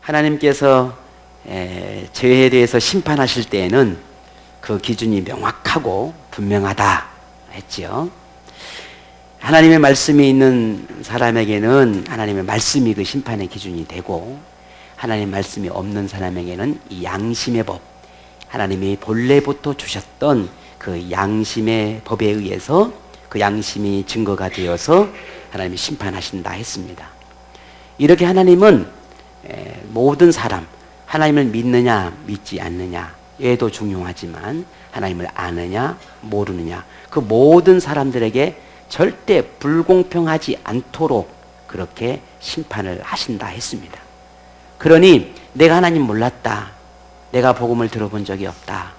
하나님께서 죄에 대해서 심판하실 때에는 그 기준이 명확하고 분명하다 했지요. 하나님의 말씀이 있는 사람에게는 하나님의 말씀이 그 심판의 기준이 되고, 하나님의 말씀이 없는 사람에게는 이 양심의 법, 하나님이 본래부터 주셨던 그 양심의 법에 의해서 그 양심이 증거가 되어서 하나님이 심판하신다 했습니다. 이렇게 하나님은 모든 사람, 하나님을 믿느냐 믿지 않느냐 얘도 중요하지만 하나님을 아느냐 모르느냐 그 모든 사람들에게 절대 불공평하지 않도록 그렇게 심판을 하신다 했습니다. 그러니 내가 하나님 몰랐다, 내가 복음을 들어본 적이 없다,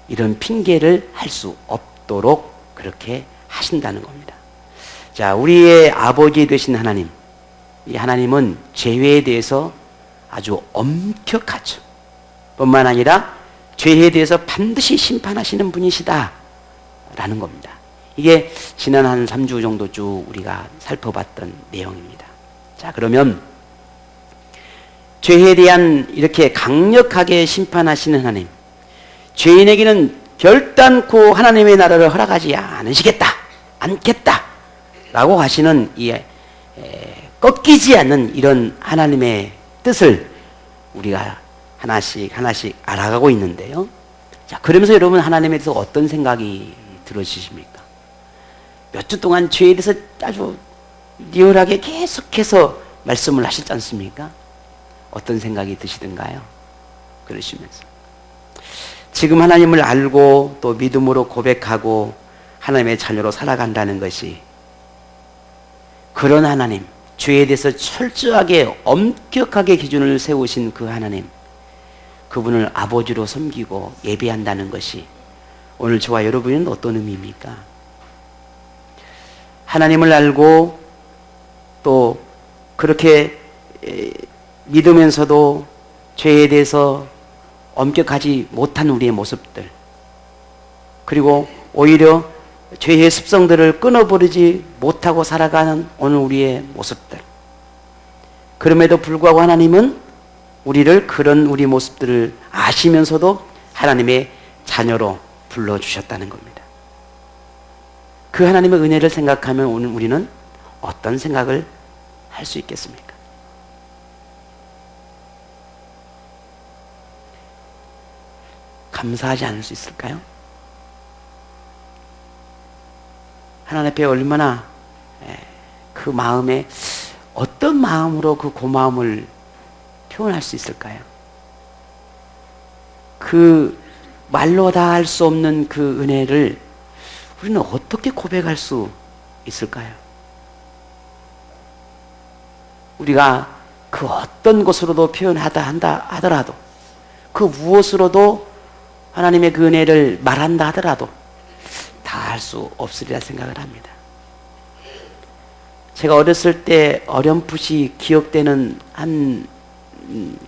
이런 핑계를 할 수 없도록 그렇게 하신다는 겁니다. 자, 우리의 아버지 되신 하나님, 이 하나님은 죄에 대해서 아주 엄격하죠. 뿐만 아니라 죄에 대해서 반드시 심판하시는 분이시다 라는 겁니다. 이게 지난 한 3주 정도 쭉 우리가 살펴봤던 내용입니다. 자, 그러면 죄에 대한 이렇게 강력하게 심판하시는 하나님, 죄인에게는 결단코 하나님의 나라를 허락하지 않겠다 라고 하시는 이 꺾이지 않는 이런 하나님의 뜻을 우리가 하나씩 알아가고 있는데요. 자, 그러면서 여러분 하나님에 대해서 어떤 생각이 들어지십니까? 몇 주 동안 죄에 대해서 아주 리얼하게 계속해서 말씀을 하시지 않습니까? 어떤 생각이 드시던가요? 그러시면서 지금 하나님을 알고 또 믿음으로 고백하고 하나님의 자녀로 살아간다는 것이, 그런 하나님, 죄에 대해서 철저하게 엄격하게 기준을 세우신 그 하나님, 그분을 아버지로 섬기고 예배한다는 것이 오늘 저와 여러분은 어떤 의미입니까? 하나님을 알고 또 그렇게 믿으면서도 죄에 대해서 엄격하지 못한 우리의 모습들, 그리고 오히려 죄의 습성들을 끊어버리지 못하고 살아가는 오늘 우리의 모습들, 그럼에도 불구하고 하나님은 우리를 그런 우리 모습들을 아시면서도 하나님의 자녀로 불러주셨다는 겁니다. 그 하나님의 은혜를 생각하면 오늘 우리는 어떤 생각을 할 수 있겠습니까? 감사하지 않을 수 있을까요? 하나님 앞에 얼마나 그 마음에 어떤 마음으로 그 고마움을 표현할 수 있을까요? 그 말로 다 할 수 없는 그 은혜를 우리는 어떻게 고백할 수 있을까요? 우리가 그 어떤 것으로도 표현한다 하더라도, 그 무엇으로도 하나님의 그 은혜를 말한다 하더라도 다 할 수 없으리라 생각을 합니다. 제가 어렸을 때 어렴풋이 기억되는 한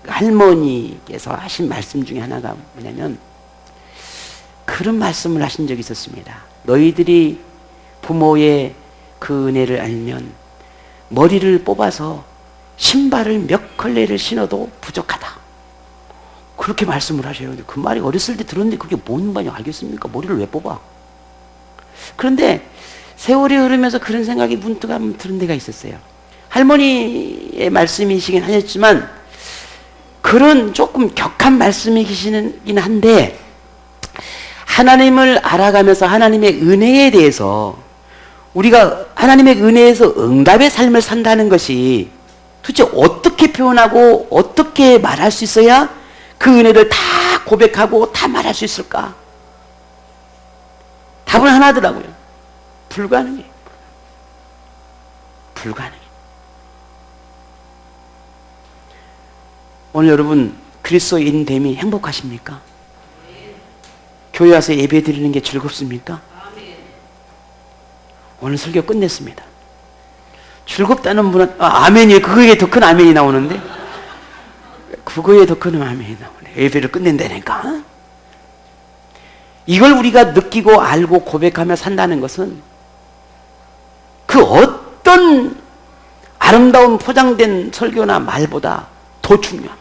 할머니께서 하신 말씀 중에 하나가 뭐냐면, 그런 말씀을 하신 적이 있었습니다. 너희들이 부모의 그 은혜를 알면 머리를 뽑아서 신발을 몇 컬레를 신어도 부족하다, 그렇게 말씀을 하셔요. 그 말이 어렸을 때 들었는데 그게 뭔 말인지 알겠습니까? 머리를 왜 뽑아? 그런데 세월이 흐르면서 그런 생각이 문득 한번 들은 데가 있었어요. 할머니의 말씀이시긴 하셨지만 그런 조금 격한 말씀이시긴 한데, 하나님을 알아가면서 하나님의 은혜에 대해서 우리가 하나님의 은혜에서 응답의 삶을 산다는 것이 도대체 어떻게 표현하고 어떻게 말할 수 있어야 그 은혜를 다 고백하고 다 말할 수 있을까? 답은 하나더라고요. 불가능해. 불가능해. 오늘 여러분 그리스도인됨이 행복하십니까? 교회 와서 예배 드리는 게 즐겁습니까? 오늘 설교 끝냈습니다. 즐겁다는 분은 아멘이에요. 그거에 더 큰 아멘이 나오는데, 그거에 더 큰 아멘이 나오네. 예배를 끝낸다니까. 이걸 우리가 느끼고 알고 고백하며 산다는 것은 그 어떤 아름다운 포장된 설교나 말보다 더 중요합니다.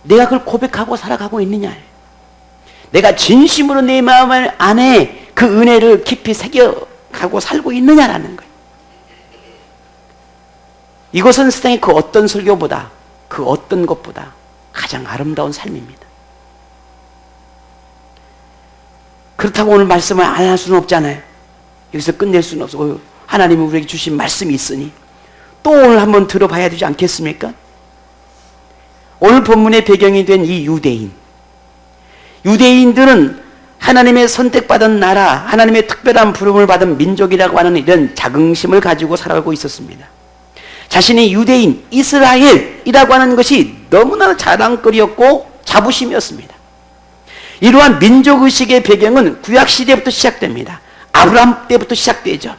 내가 그걸 고백하고 살아가고 있느냐. 내가 진심으로 내 마음 안에 그 은혜를 깊이 새겨가고 살고 있느냐라는 거예요. 이것은 세상의 그 어떤 설교보다, 그 어떤 것보다 가장 아름다운 삶입니다. 그렇다고 오늘 말씀을 안 할 수는 없잖아요. 여기서 끝낼 수는 없어. 하나님이 우리에게 주신 말씀이 있으니 또 오늘 한번 들어봐야 되지 않겠습니까? 오늘 본문의 배경이 된 이 유대인들은 하나님의 선택받은 나라, 하나님의 특별한 부름을 받은 민족이라고 하는 이런 자긍심을 가지고 살아가고 있었습니다. 자신이 유대인, 이스라엘이라고 하는 것이 너무나 자랑거리였고 자부심이었습니다. 이러한 민족의식의 배경은 구약시대부터 시작됩니다. 아브라함 때부터 시작되죠.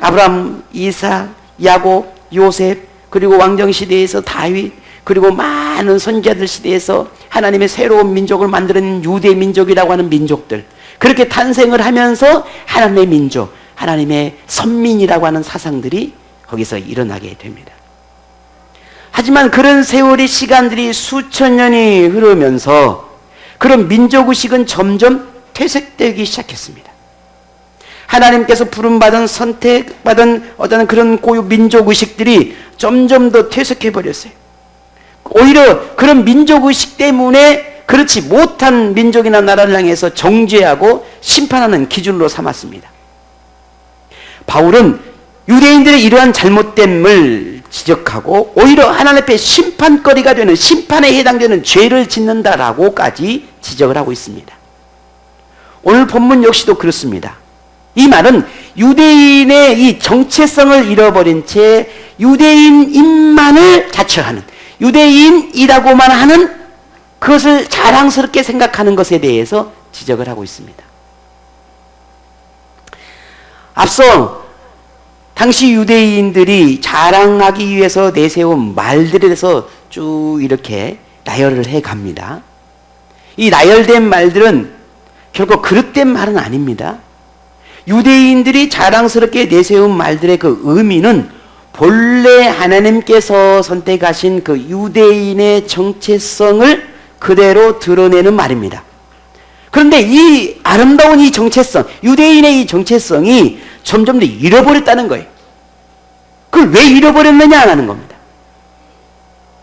아브라함, 이삭, 야곱, 요셉, 그리고 왕정시대에서 다윗, 그리고 많은 선지자들 시대에서 하나님의 새로운 민족을 만드는 유대 민족이라고 하는 민족들, 그렇게 탄생을 하면서 하나님의 민족, 하나님의 선민이라고 하는 사상들이 거기서 일어나게 됩니다. 하지만 그런 세월의 시간들이 수천 년이 흐르면서 그런 민족의식은 점점 퇴색되기 시작했습니다. 하나님께서 부름받은 선택받은 어떤 그런 고유 민족의식들이 점점 더 퇴색해버렸어요. 오히려 그런 민족의식 때문에 그렇지 못한 민족이나 나라를 향해서 정죄하고 심판하는 기준으로 삼았습니다. 바울은 유대인들의 이러한 잘못됨을 지적하고 오히려 하나님 앞에 심판거리가 되는, 심판에 해당되는 죄를 짓는다라고까지 지적을 하고 있습니다. 오늘 본문 역시도 그렇습니다. 이 말은 유대인의 이 정체성을 잃어버린 채 유대인만을 자처하는, 유대인이라고만 하는 그것을 자랑스럽게 생각하는 것에 대해서 지적을 하고 있습니다. 앞서 당시 유대인들이 자랑하기 위해서 내세운 말들에 대해서 쭉 이렇게 나열을 해 갑니다. 이 나열된 말들은 결코 그릇된 말은 아닙니다. 유대인들이 자랑스럽게 내세운 말들의 그 의미는 본래 하나님께서 선택하신 그 유대인의 정체성을 그대로 드러내는 말입니다. 그런데 이 아름다운 이 정체성, 유대인의 이 정체성이 점점 더 잃어버렸다는 거예요. 그걸 왜 잃어버렸느냐 하는 겁니다.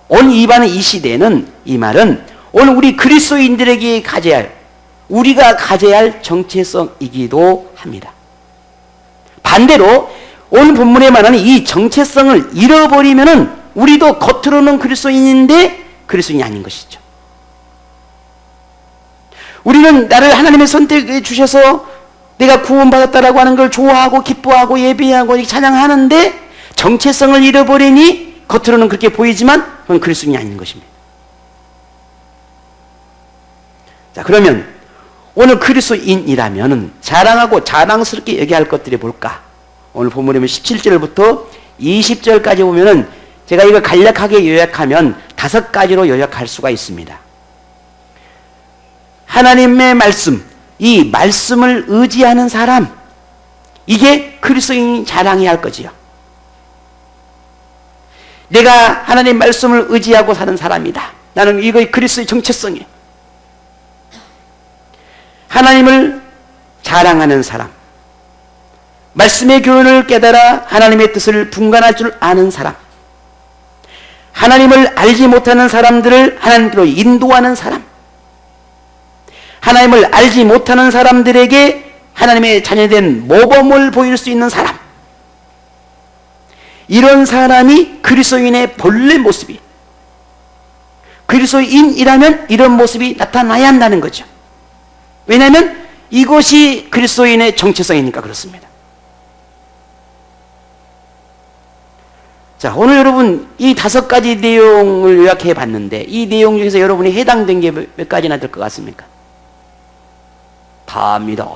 오늘 이 시대는, 이 말은 오늘 우리 그리스도인들에게 우리가 가져야 할 정체성이기도 합니다. 반대로 오늘 본문에 말하는 이 정체성을 잃어버리면은 우리도 겉으로는 그리스도인인데 그리스도인이 아닌 것이죠. 우리는 나를 하나님의 선택해 주셔서 내가 구원받았다라고 하는 걸 좋아하고 기뻐하고 예배하고 찬양하는데 정체성을 잃어버리니 겉으로는 그렇게 보이지만 그건 그리스도인이 아닌 것입니다. 자, 그러면 오늘 그리스도인이라면 자랑하고 자랑스럽게 얘기할 것들이 뭘까? 오늘 본문에 17절부터 20절까지 보면은 제가 이걸 간략하게 요약하면 5가지로 요약할 수가 있습니다. 하나님의 말씀, 이 말씀을 의지하는 사람, 이게 그리스도인이 자랑해야 할 거지요. 내가 하나님 말씀을 의지하고 사는 사람이다. 나는 이거 그리스도의 정체성이에요. 하나님을 자랑하는 사람, 말씀의 교훈을 깨달아 하나님의 뜻을 분간할 줄 아는 사람, 하나님을 알지 못하는 사람들을 하나님께로 인도하는 사람, 하나님을 알지 못하는 사람들에게 하나님의 자녀된 모범을 보일 수 있는 사람, 이런 사람이 그리스도인의 본래 모습이, 그리스도인이라면 이런 모습이 나타나야 한다는 거죠. 왜냐하면 이것이 그리스도인의 정체성이니까 그렇습니다. 자, 오늘 여러분 이 5가지 내용을 요약해 봤는데 이 내용 중에서 여러분이 해당된 게 몇 가지나 될 것 같습니까? 다입니다.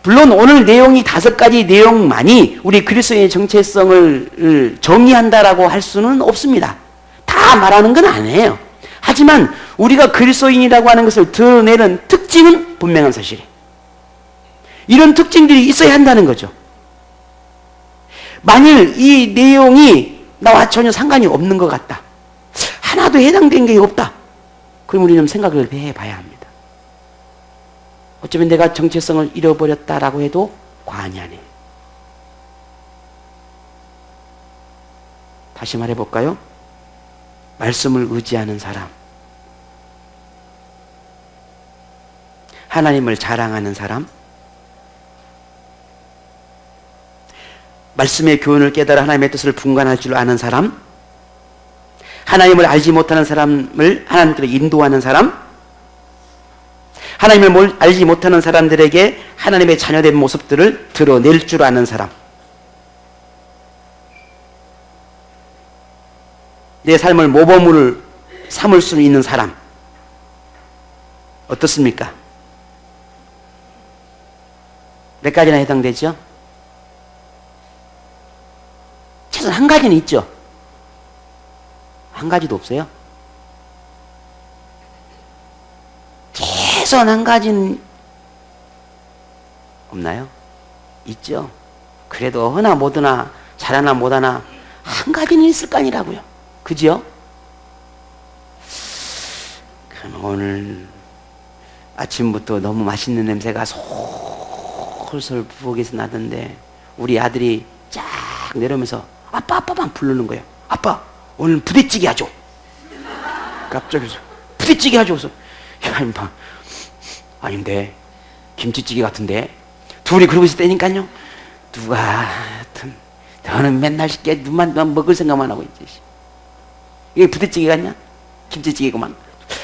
물론 오늘 내용이 5가지 내용만이 우리 그리스도인의 정체성을 정의한다라고 할 수는 없습니다. 다 말하는 건 아니에요. 하지만 우리가 그리스도인이라고 하는 것을 드러내는 특징은 분명한 사실이에요. 이런 특징들이 있어야 한다는 거죠. 만일 이 내용이 나와 전혀 상관이 없는 것 같다. 하나도 해당된 게 없다. 그럼 우리는 생각을 해봐야 합니다. 어쩌면 내가 정체성을 잃어버렸다라고 해도 과언이 아니에요. 다시 말해볼까요? 말씀을 의지하는 사람, 하나님을 자랑하는 사람, 말씀의 교훈을 깨달아 하나님의 뜻을 분간할 줄 아는 사람, 하나님을 알지 못하는 사람을 하나님께로 인도하는 사람, 하나님을 알지 못하는 사람들에게 하나님의 자녀된 모습들을 드러낼 줄 아는 사람, 내 삶을 모범을 삼을 수 있는 사람, 어떻습니까? 몇 가지나 해당되죠? 최소한 한 가지는 있죠? 한 가지도 없어요? 최소한 한 가지는 없나요? 있죠? 그래도 허나 못하나 잘하나 못하나 한 가지는 있을 거 아니라고요. 그죠? 그럼 오늘 아침부터 너무 맛있는 냄새가 솔솔 부엌에서 나던데 우리 아들이 쫙 내려오면서 아빠 아빠만 부르는 거예요. 아빠 오늘 부대찌개 하죠. 갑자기 부대찌개 하죠. 그래서 야 임마 아닌데 김치찌개 같은데 둘이 그러고 있을 때니까요. 누가 하여튼 너는 맨날 쉽게 눈만 먹을 생각만 하고 있지. 이게 부대찌개 같냐? 김치찌개구만.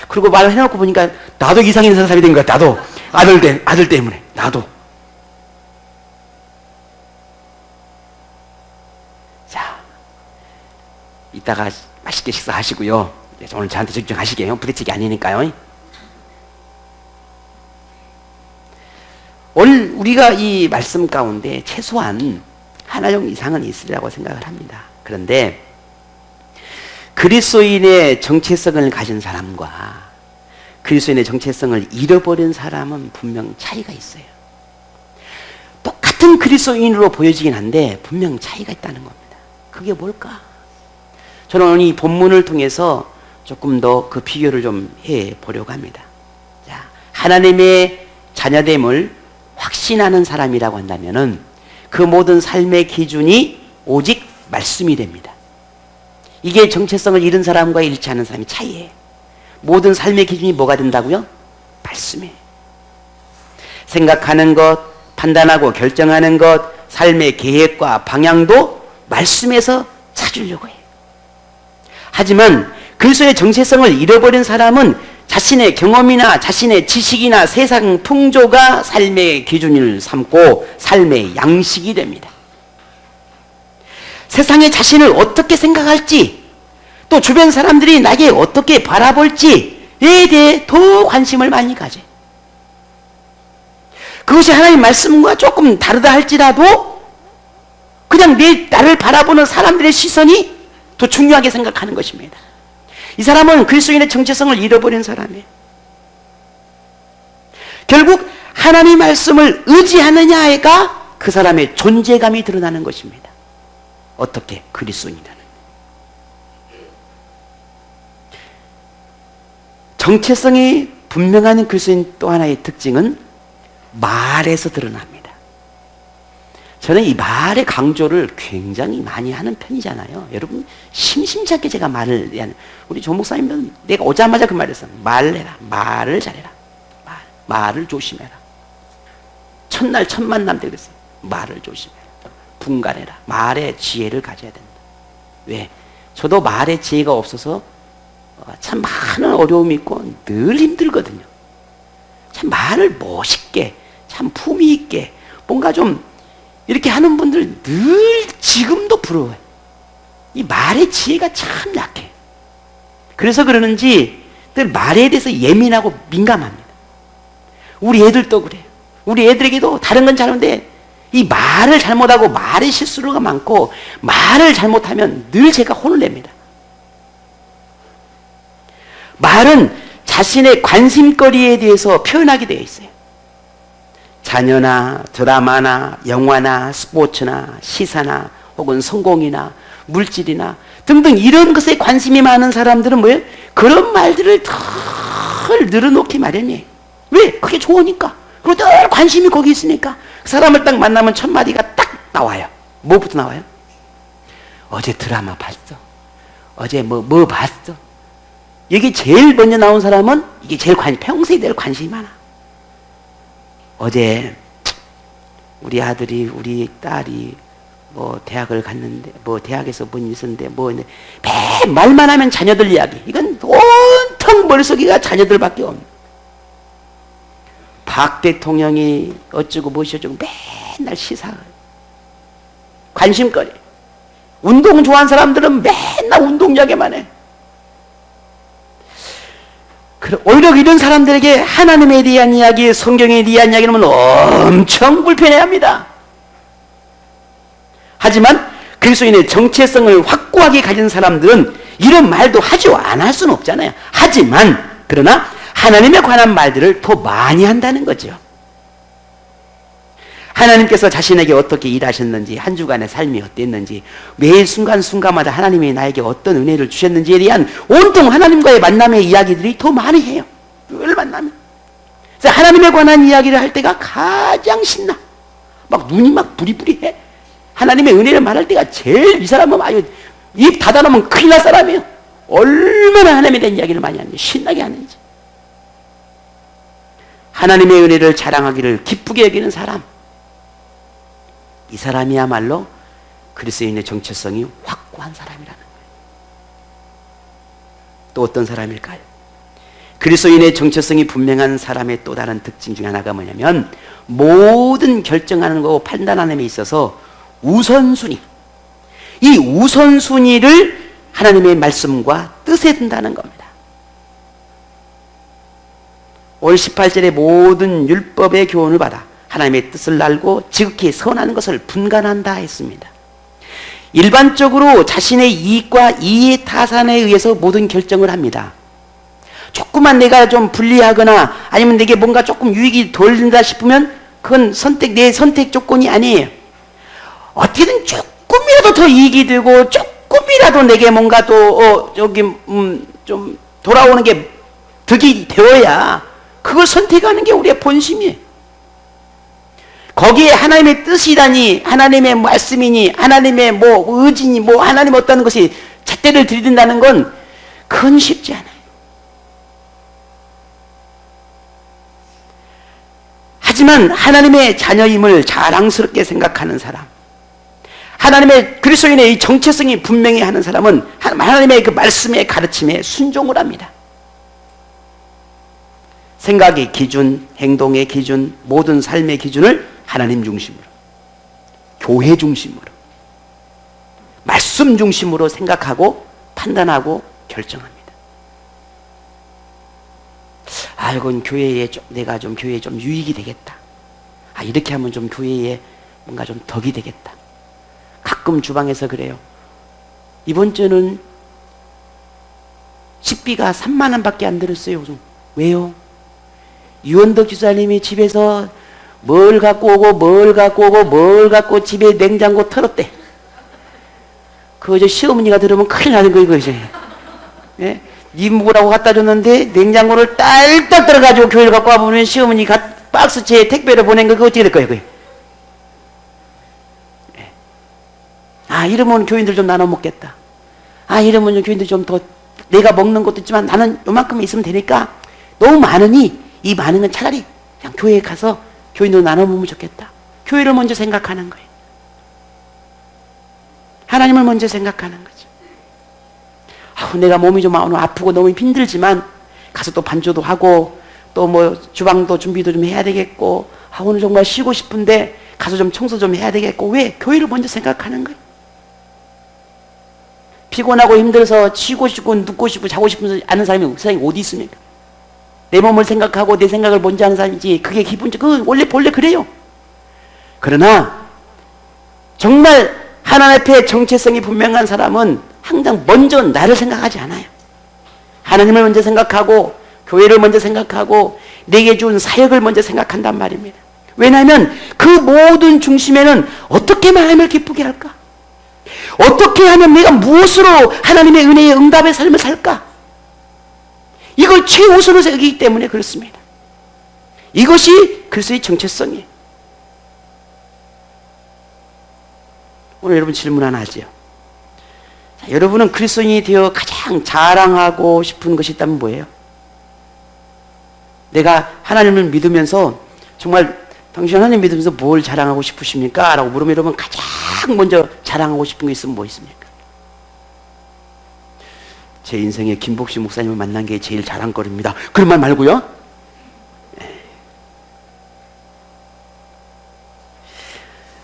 그리고 말을 해놓고 보니까 나도 이상한 사람이 된 거야. 나도 아들 때문에 나도. 자, 이따가 맛있게 식사하시고요. 오늘 저한테 집중하시게요. 부대찌개 아니니까요. 오늘 우리가 이 말씀 가운데 최소한 하나 정도 이상은 있으리라고 생각을 합니다. 그런데 그리스도인의 정체성을 가진 사람과 그리스도인의 정체성을 잃어버린 사람은 분명 차이가 있어요. 똑같은 그리스도인으로 보여지긴 한데 분명 차이가 있다는 겁니다. 그게 뭘까? 저는 오늘 이 본문을 통해서 조금 더 그 비교를 좀 해보려고 합니다. 자, 하나님의 자녀됨을 확신하는 사람이라고 한다면은 그 모든 삶의 기준이 오직 말씀이 됩니다. 이게 정체성을 잃은 사람과 잃지 않은 사람의 차이예요. 모든 삶의 기준이 뭐가 된다고요? 말씀이에요. 생각하는 것, 판단하고 결정하는 것, 삶의 계획과 방향도 말씀에서 찾으려고 해요. 하지만 그리스도의 정체성을 잃어버린 사람은 자신의 경험이나 자신의 지식이나 세상 풍조가 삶의 기준을 삼고 삶의 양식이 됩니다. 세상에 자신을 어떻게 생각할지 또 주변 사람들이 나에게 어떻게 바라볼지에 대해 더 관심을 많이 가져요. 그것이 하나님 말씀과 조금 다르다 할지라도 그냥 나를 바라보는 사람들의 시선이 더 중요하게 생각하는 것입니다. 이 사람은 그리스도인의 정체성을 잃어버린 사람이에요. 결국 하나님 말씀을 의지하느냐가 그 사람의 존재감이 드러나는 것입니다. 어떻게? 그리스도인이라는. 정체성이 분명한 그리스도인 또 하나의 특징은 말에서 드러납니다. 저는 이 말의 강조를 굉장히 많이 하는 편이잖아요. 여러분 심심찮게 제가 말을 우리 조 목사님은 내가 오자마자 그 말을 했어요. 말해라. 말을 잘해라. 말을 조심해라. 첫날 첫 만남 때 그랬어요. 말을 조심해라. 분간해라. 말의 지혜를 가져야 된다. 왜? 저도 말의 지혜가 없어서 참 많은 어려움이 있고 늘 힘들거든요. 참 말을 멋있게 참 품위 있게 뭔가 좀 이렇게 하는 분들 늘 지금도 부러워요. 이 말의 지혜가 참 약해. 그래서 그러는지 늘 말에 대해서 예민하고 민감합니다. 우리 애들도 그래요. 우리 애들에게도 다른 건 잘하는데 이 말을 잘못하고 말의 실수가 많고 말을 잘못하면 늘 제가 혼을 냅니다. 말은 자신의 관심거리에 대해서 표현하게 되어 있어요. 자녀나 드라마나 영화나 스포츠나 시사나 혹은 성공이나 물질이나 등등 이런 것에 관심이 많은 사람들은 뭐예요? 그런 말들을 덜 늘어놓기 마련이에요. 왜? 그게 좋으니까. 그리고 늘 관심이 거기 있으니까. 그 사람을 딱 만나면 첫 마디가 딱 나와요. 뭐부터 나와요? 어제 드라마 봤어. 어제 뭐 봤어. 이게 제일 먼저 나온 사람은 이게 제일 평소에 늘 관심이 많아. 어제 우리 아들이 우리 딸이 뭐 대학을 갔는데 뭐 대학에서 뭔 일 있었는데 뭐 매 말만 하면 자녀들 이야기. 이건 온통 머릿속에가 자녀들밖에 없는. 박 대통령이 어쩌고 뭐시어쩌고 맨날 시사 관심거리. 운동 좋아하는 사람들은 맨날 운동 이야기만 해. 오히려 이런 사람들에게 하나님에 대한 이야기, 성경에 대한 이야기는 엄청 불편해합니다. 하지만 그리스도인의 정체성을 확고하게 가진 사람들은 이런 말도 하죠. 안 할 수는 없잖아요. 하지만 그러나 하나님에 관한 말들을 더 많이 한다는 거죠. 하나님께서 자신에게 어떻게 일하셨는지, 한 주간의 삶이 어땠는지, 매일 순간순간마다 하나님이 나에게 어떤 은혜를 주셨는지에 대한 온통 하나님과의 만남의 이야기들이 더 많이 해요. 늘 만나면. 그래서 하나님에 관한 이야기를 할 때가 가장 신나. 막 눈이 막 부리부리해. 하나님의 은혜를 말할 때가 제일 이 사람은 아유 입 닫아놓으면 큰일 날 사람이에요. 얼마나 하나님에 대한 이야기를 많이 하는지, 신나게 하는지. 하나님의 은혜를 자랑하기를 기쁘게 여기는 사람. 이 사람이야말로 그리스도인의 정체성이 확고한 사람이라는 거예요. 또 어떤 사람일까요? 그리스도인의 정체성이 분명한 사람의 또 다른 특징 중 하나가 뭐냐면 모든 결정하는 거 판단하는 데 있어서 우선순위. 이 우선순위를 하나님의 말씀과 뜻에 둔다는 겁니다. 올 18절의 모든 율법의 교훈을 받아 하나님의 뜻을 알고 지극히 선한 것을 분간한다 했습니다. 일반적으로 자신의 이익과 이해 타산에 의해서 모든 결정을 합니다. 조금만 내가 좀 불리하거나 아니면 내게 뭔가 조금 유익이 덜 된다 싶으면 그건 내 선택 조건이 아니에요. 어떻게든 조금이라도 더 이익이 되고 조금이라도 내게 뭔가 또 좀 돌아오는 게 득이 되어야 그걸 선택하는 게 우리의 본심이에요. 거기에 하나님의 뜻이라니, 하나님의 말씀이니, 하나님의 뭐 의지니, 뭐 하나님 어떤 것이 잣대를 들이댄다는 건 그건 쉽지 않아요. 하지만 하나님의 자녀임을 자랑스럽게 생각하는 사람, 하나님의 그리스도인의 이 정체성이 분명히 하는 사람은 하나님의 그 말씀의 가르침에 순종을 합니다. 생각의 기준, 행동의 기준, 모든 삶의 기준을 하나님 중심으로, 교회 중심으로, 말씀 중심으로 생각하고 판단하고 결정합니다. 이건 교회에 내가 좀 교회에 좀 유익이 되겠다. 이렇게 하면 좀 교회에 뭔가 좀 덕이 되겠다. 가끔 주방에서 그래요. 이번 주는 식비가 3만 원밖에 안 들었어요. 왜요? 유원덕 지사님이 집에서 뭘 갖고 오고 집에 냉장고 털었대. 그거 시어머니가 들으면 큰일 나는 거예요, 이거. 예? 이모라고 갖다 줬는데 냉장고를 딸딱 들어가지고 교회를 갖고 와보면 시어머니가 박스채에 택배를 보낸 거 그거 어떻게 될 거예요, 그게? 예. 이러면 교인들 좀 나눠 먹겠다. 이러면 교인들 좀 더 내가 먹는 것도 있지만 나는 요만큼 있으면 되니까 너무 많으니 이 많은 건 차라리 그냥 교회에 가서 교인들 나눠 먹으면 좋겠다. 교회를 먼저 생각하는 거예요. 하나님을 먼저 생각하는 거죠. 내가 몸이 좀 오늘 아프고 너무 힘들지만 가서 또 반주도 하고 또 뭐 주방도 준비도 좀 해야 되겠고 오늘 정말 쉬고 싶은데 가서 좀 청소 좀 해야 되겠고. 왜? 교회를 먼저 생각하는 거예요. 피곤하고 힘들어서 쉬고 싶고 눕고 싶고 자고 싶은 않은 사람이 세상에 어디 있습니까? 내 몸을 생각하고 내 생각을 먼저 하는 사람이지 그게 기본적, 그건 원래 그래요. 그러나 정말 하나님 앞에 정체성이 분명한 사람은 항상 먼저 나를 생각하지 않아요. 하나님을 먼저 생각하고 교회를 먼저 생각하고 내게 준 사역을 먼저 생각한단 말입니다. 왜냐하면 그 모든 중심에는 어떻게 하나님을 기쁘게 할까? 어떻게 하면 내가 무엇으로 하나님의 은혜의 응답의 삶을 살까? 이걸 최우선으로 생각하기 때문에 그렇습니다. 이것이 그리스도의 정체성이에요. 오늘 여러분 질문 하나 하죠. 자, 여러분은 그리스도인이 되어 가장 자랑하고 싶은 것이 있다면 뭐예요? 내가 하나님을 믿으면서 정말 당신 하나님 믿으면서 뭘 자랑하고 싶으십니까? 라고 물으면 여러분 가장 먼저 자랑하고 싶은 게 있으면 뭐 있습니까? 제 인생에 김복시 목사님을 만난 게 제일 자랑거리입니다. 그런 말 말고요.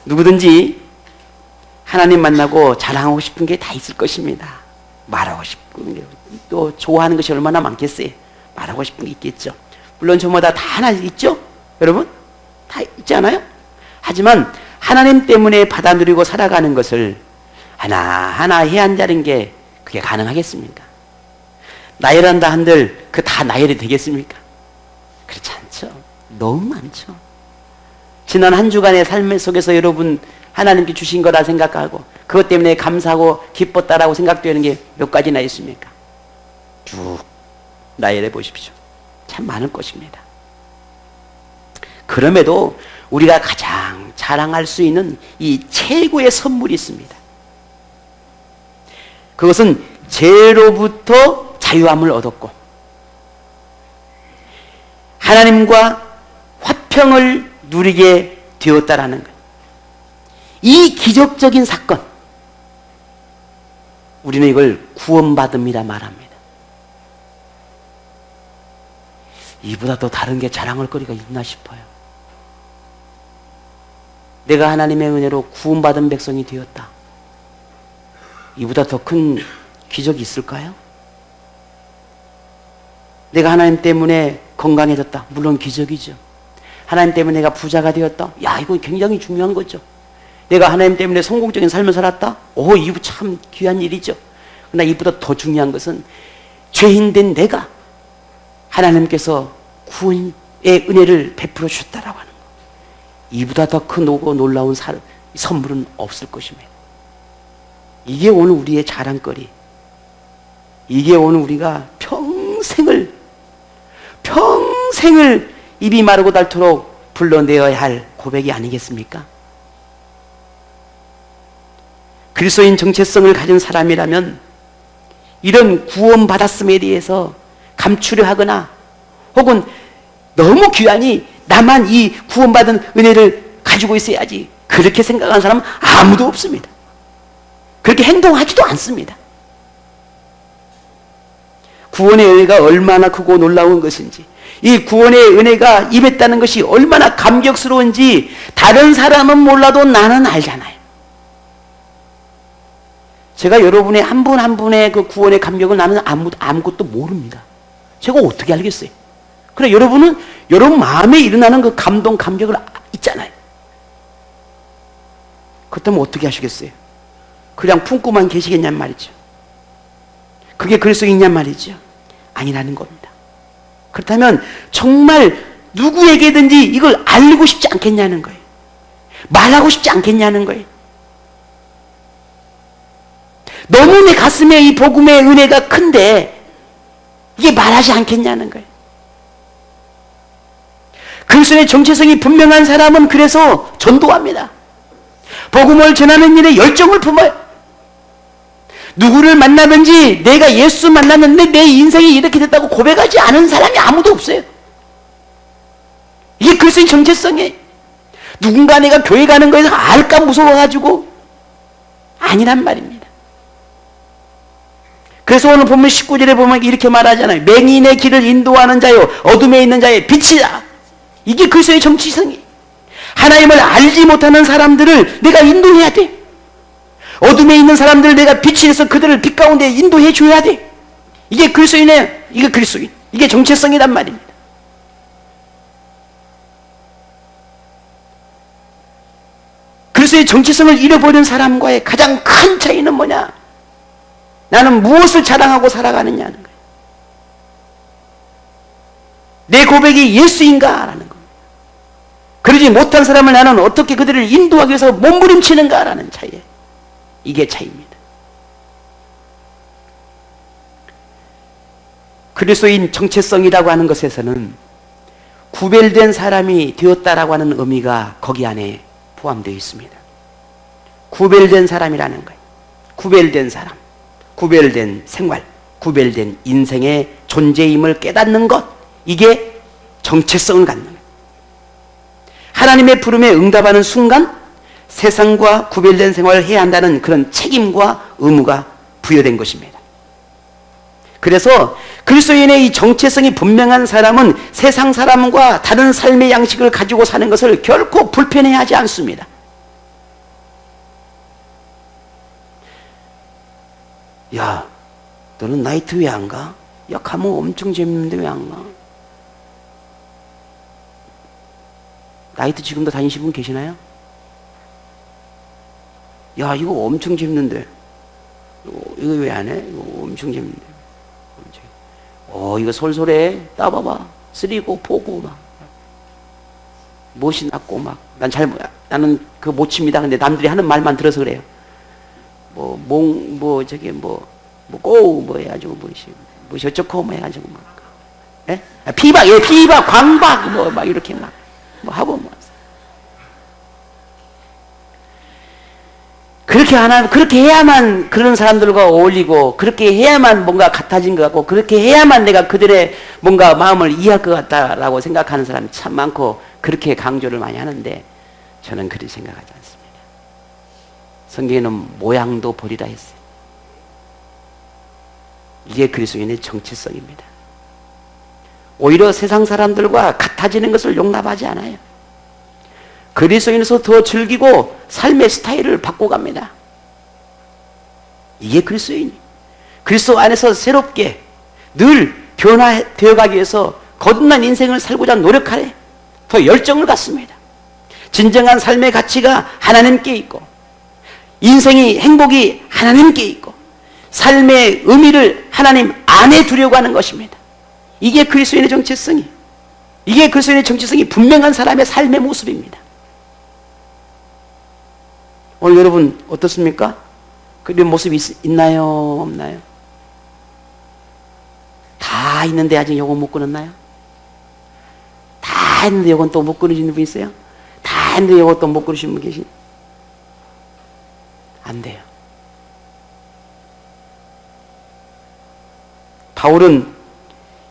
누구든지 하나님 만나고 자랑하고 싶은 게 다 있을 것입니다. 말하고 싶은 게, 또 좋아하는 것이 얼마나 많겠어요. 말하고 싶은 게 있겠죠. 물론 저마다 다 하나 있죠? 여러분? 다 있지 않아요? 하지만 하나님 때문에 받아 누리고 살아가는 것을 하나하나 해야 한다는 게 그게 가능하겠습니까? 나열한다 한들 그 다 나열이 되겠습니까? 그렇지 않죠. 너무 많죠. 지난 한 주간의 삶 속에서 여러분 하나님께 주신 거라 생각하고 그것 때문에 감사하고 기뻤다라고 생각되는 게 몇 가지나 있습니까? 쭉 나열해 보십시오. 참 많을 것입니다. 그럼에도 우리가 가장 자랑할 수 있는 이 최고의 선물이 있습니다. 그것은 죄로부터 자유함을 얻었고 하나님과 화평을 누리게 되었다라는 것. 이 기적적인 사건, 우리는 이걸 구원받음이라 말합니다. 이보다 더 다른 게 자랑할 거리가 있나 싶어요. 내가 하나님의 은혜로 구원받은 백성이 되었다. 이보다 더 큰 기적이 있을까요? 내가 하나님 때문에 건강해졌다. 물론 기적이죠. 하나님 때문에 내가 부자가 되었다. 야, 이거 굉장히 중요한 거죠. 내가 하나님 때문에 성공적인 삶을 살았다. 오, 이거 참 귀한 일이죠. 그러나 이보다 더 중요한 것은 죄인된 내가 하나님께서 구원의 은혜를 베풀어 주셨다라고 하는 것. 이보다 더 큰 오고 놀라운 선물은 없을 것입니다. 이게 오늘 우리의 자랑거리. 이게 오늘 우리가 평생을 입이 마르고 닳도록 불러내어야 할 고백이 아니겠습니까? 그리스도인 정체성을 가진 사람이라면 이런 구원받았음에 대해서 감추려 하거나 혹은 너무 귀하니 나만 이 구원받은 은혜를 가지고 있어야지 그렇게 생각하는 사람은 아무도 없습니다. 그렇게 행동하지도 않습니다. 구원의 은혜가 얼마나 크고 놀라운 것인지, 이 구원의 은혜가 임했다는 것이 얼마나 감격스러운지 다른 사람은 몰라도 나는 알잖아요. 제가 여러분의 한 분 한 분의 그 구원의 감격을 나는 아무것도 모릅니다. 제가 어떻게 알겠어요? 그래, 여러분은 여러분 마음에 일어나는 그 감동, 감격을 있잖아요. 그렇다면 어떻게 하시겠어요? 그냥 품고만 계시겠냔 말이죠. 그게 그럴 수 있냔 말이죠. 아니라는 겁니다. 그렇다면 정말 누구에게든지 이걸 알고 싶지 않겠냐는 거예요. 말하고 싶지 않겠냐는 거예요. 너무 내 가슴에 이 복음의 은혜가 큰데 이게 말하지 않겠냐는 거예요. 그리스도의 정체성이 분명한 사람은 그래서 전도합니다. 복음을 전하는 일에 열정을 품어요. 누구를 만나든지 내가 예수 만났는데 내 인생이 이렇게 됐다고 고백하지 않은 사람이 아무도 없어요. 이게 그리스도의 정체성이에요. 누군가 내가 교회 가는 거에서 알까 무서워가지고 아니란 말입니다. 그래서 오늘 본문 19절에 보면 이렇게 말하잖아요. 맹인의 길을 인도하는 자요 어둠에 있는 자의 빛이다. 이게 그리스도의 정체성이에요. 하나님을 알지 못하는 사람들을 내가 인도해야 돼. 어둠에 있는 사람들을 내가 빛이 돼서 그들을 빛 가운데 인도해 줘야 돼. 이게 그리스도인의, 이게 그리스도인, 이게 정체성이란 말입니다. 그리스도의 정체성을 잃어버린 사람과의 가장 큰 차이는 뭐냐? 나는 무엇을 자랑하고 살아가느냐는 거예요. 내 고백이 예수인가라는 겁니다. 그러지 못한 사람을 나는 어떻게 그들을 인도하기 위해서 몸부림치는가라는 차이예요. 이게 차이입니다. 그리스도인 정체성이라고 하는 것에서는 구별된 사람이 되었다라고 하는 의미가 거기 안에 포함되어 있습니다. 구별된 사람이라는 거예요. 구별된 사람, 구별된 생활, 구별된 인생의 존재임을 깨닫는 것, 이게 정체성을 갖는 거예요. 하나님의 부름에 응답하는 순간 세상과 구별된 생활을 해야 한다는 그런 책임과 의무가 부여된 것입니다. 그래서 그리스도인의 이 정체성이 분명한 사람은 세상 사람과 다른 삶의 양식을 가지고 사는 것을 결코 불편해하지 않습니다. 야, 너는 나이트 왜 안 가? 야, 가면 엄청 재밌는데 왜 안 가? 나이트 지금도 다니시는 분 계시나요? 야, 이거 엄청 재밌는데. 이거 왜 안 해? 이거 엄청 재밌는데. 이거 솔솔해. 따봐봐. 쓰리고, 포고, 막. 못이 났고, 막. 나는 그거 못 칩니다. 근데 남들이 하는 말만 들어서 그래요. 해가지고, 어쩌고, 해가지고, 막. 예? 피박, 광박, 막, 이렇게 막. 하고, 그렇게 해야만 그런 사람들과 어울리고, 그렇게 해야만 뭔가 같아진 것 같고, 그렇게 해야만 내가 그들의 뭔가 마음을 이해할 것 같다라고 생각하는 사람이 참 많고, 그렇게 강조를 많이 하는데, 저는 그렇게 생각하지 않습니다. 성경에는 모양도 버리라 했어요. 이게 그리스도인의 정체성입니다. 오히려 세상 사람들과 같아지는 것을 용납하지 않아요. 그리스도인에서 더 즐기고 삶의 스타일을 바꿔갑니다. 이게 그리스도인. 그리스도 안에서 새롭게 늘 변화되어 가기 위해서 거듭난 인생을 살고자 노력하래. 더 열정을 갖습니다. 진정한 삶의 가치가 하나님께 있고, 인생이 행복이 하나님께 있고, 삶의 의미를 하나님 안에 두려고 하는 것입니다. 이게 그리스도인의 정체성이, 이게 그리스도인의 정체성이 분명한 사람의 삶의 모습입니다. 오늘 여러분 어떻습니까? 그런 모습이 있나요? 없나요? 다 있는데 아직 요건 못 끊었나요? 다 했는데 요건 또 못 끊으시는 분 있어요? 다 했는데 요건 또 못 끊으시는 분 계신? 안 돼요. 바울은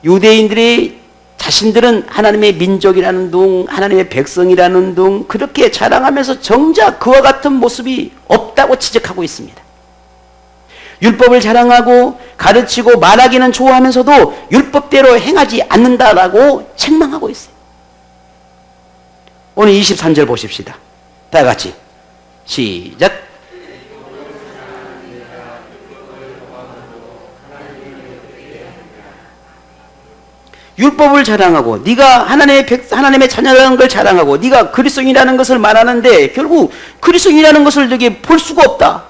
유대인들이 자신들은 하나님의 민족이라는 둥, 하나님의 백성이라는 둥, 그렇게 자랑하면서 정작 그와 같은 모습이 없다고 지적하고 있습니다. 율법을 자랑하고 가르치고 말하기는 좋아하면서도 율법대로 행하지 않는다라고 책망하고 있어요. 오늘 23절 보십시다. 다 같이 시작. 율법을 자랑하고, 네가 하나님의 자녀라는 걸 자랑하고, 네가 그리스도인이라는 것을 말하는데 결국 그리스도인이라는 것을 너게 볼 수가 없다.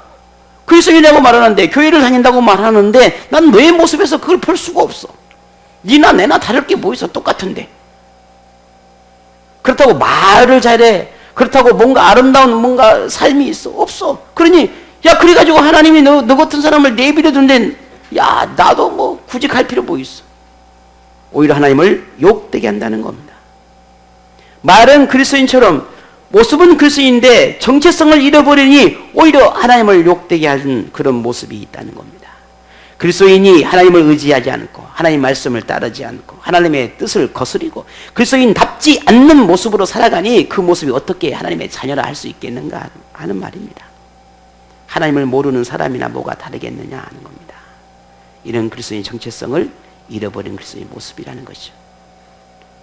그리스도인이라고 말하는데, 교회를 다닌다고 말하는데 난 너의 모습에서 그걸 볼 수가 없어. 니나 내나 다를 게 뭐 있어? 똑같은데. 그렇다고 말을 잘해, 그렇다고 뭔가 아름다운 뭔가 삶이 있어? 없어. 그러니 야, 그래가지고 하나님이 너 같은 사람을 내버려 둔데, 야, 나도 뭐 굳이 갈 필요 뭐 있어? 오히려 하나님을 욕되게 한다는 겁니다. 말은 그리스도인처럼, 모습은 그리스도인인데 정체성을 잃어버리니 오히려 하나님을 욕되게 하는 그런 모습이 있다는 겁니다. 그리스도인이 하나님을 의지하지 않고, 하나님 말씀을 따르지 않고, 하나님의 뜻을 거스리고 그리스도인답지 않는 모습으로 살아가니 그 모습이 어떻게 하나님의 자녀라 할 수 있겠는가 하는 말입니다. 하나님을 모르는 사람이나 뭐가 다르겠느냐 하는 겁니다. 이런 그리스도인 정체성을 잃어버린 그리스도의 모습이라는 것이죠.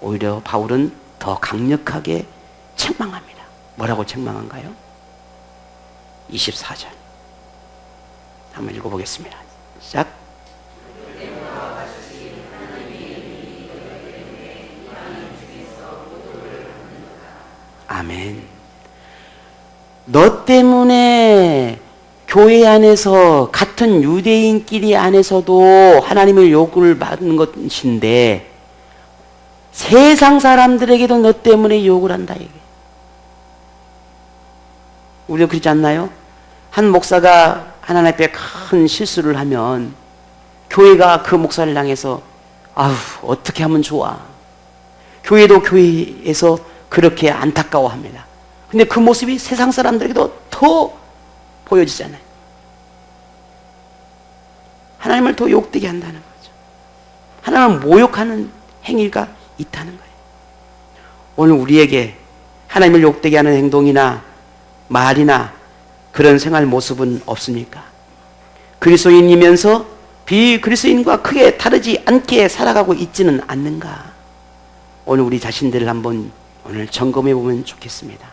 오히려 바울은 더 강력하게 책망합니다. 뭐라고 책망한가요? 24절 한번 읽어보겠습니다. 시작. 아멘. 너 때문에 교회 안에서 같은 유대인끼리 안에서도 하나님을 욕을 받는 것인데 세상 사람들에게도 너 때문에 욕을 한다 이게. 우리도 그렇지 않나요? 한 목사가 하나님 앞에 큰 실수를 하면 교회가 그 목사를 향해서 아우, 어떻게 하면 좋아. 교회도 교회에서 그렇게 안타까워합니다. 근데 그 모습이 세상 사람들에게도 더 보여지잖아요. 하나님을 더 욕되게 한다는 거죠. 하나님을 모욕하는 행위가 있다는 거예요. 오늘 우리에게 하나님을 욕되게 하는 행동이나 말이나 그런 생활 모습은 없습니까? 그리스도인이면서 비그리스도인과 크게 다르지 않게 살아가고 있지는 않는가? 오늘 우리 자신들을 한번 오늘 점검해 보면 좋겠습니다.